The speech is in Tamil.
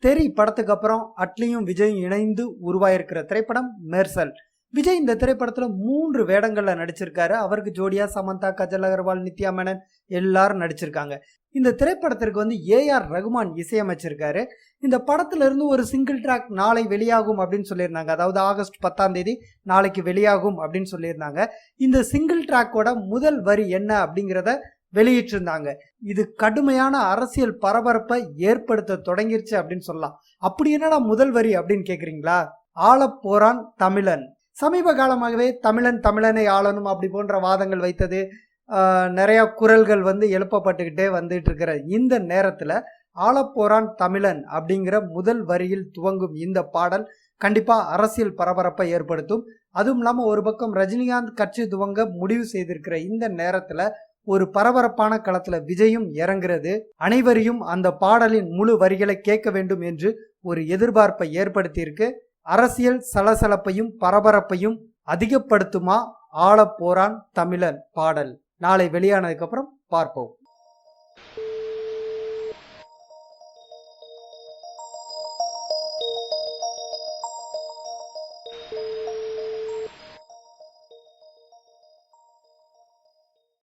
தெரி படத்துக்கு அப்புறம் அட்லியும் விஜயும் இணைந்து உருவாயிருக்கிற திரைப்படம் மெர்சல். விஜய் இந்த திரைப்படத்துல 3 வேடங்கள்ல நடிச்சிருக்காரு. அவருக்கு ஜோடியா சமந்தா, கஜல் அகர்வால், நித்யா மேனன் எல்லாரும் நடிச்சிருக்காங்க. இந்த திரைப்படத்திற்கு ஏஆர் ரகுமான் இசையமைச்சிருக்காரு. இந்த படத்துல இருந்து ஒரு சிங்கிள் ட்ராக் நாளை வெளியாகும் அப்படின்னு சொல்லியிருந்தாங்க. அதாவது ஆகஸ்ட் 10ஆம் தேதி நாளைக்கு வெளியாகும் அப்படின்னு சொல்லியிருந்தாங்க. இந்த சிங்கிள் ட்ராக்கோட முதல் வரி என்ன அப்படிங்கிறத வெளியிட்டிருந்தாங்க. இது கடுமையான அரசியல் பரபரப்பை ஏற்படுத்த தொடங்கிருச்சு அப்படின்னு சொல்லலாம். அப்படி என்னடா முதல் வரி அப்படின்னு கேக்குறீங்களா? ஆளப் போறான் தமிழன். சமீப காலமாகவே தமிழனை ஆளணும் அப்படி போன்ற வாதங்கள் வைத்தது, நிறைய குரல்கள் எழுப்பப்பட்டுக்கிட்டே வந்துட்டு இருக்கிற இந்த நேரத்துல ஆளப்போறான் தமிழன் அப்படிங்கிற முதல் வரியில் துவங்கும் இந்த பாடல் கண்டிப்பா அரசியல் பரபரப்பை ஏற்படுத்தும். அதுவும் இல்லாம ஒரு பக்கம் ரஜினிகாந்த் கட்சி துவங்க முடிவு செய்திருக்கிற இந்த நேரத்துல ஒரு பரபரப்பான களத்துல விஜயும் இறங்குறது அனைவரையும் அந்த பாடலின் முழு வரிகளை கேட்க வேண்டும் என்று ஒரு எதிர்பார்ப்பை ஏற்படுத்தியிருக்கு. அரசியல் சலசலப்பையும் பரபரப்பையும் அதிகப்படுத்துமா ஆளப் போறான் தமிழன் பாடல்? நாளை வெளியானதுக்கு அப்புறம் பார்ப்போம்.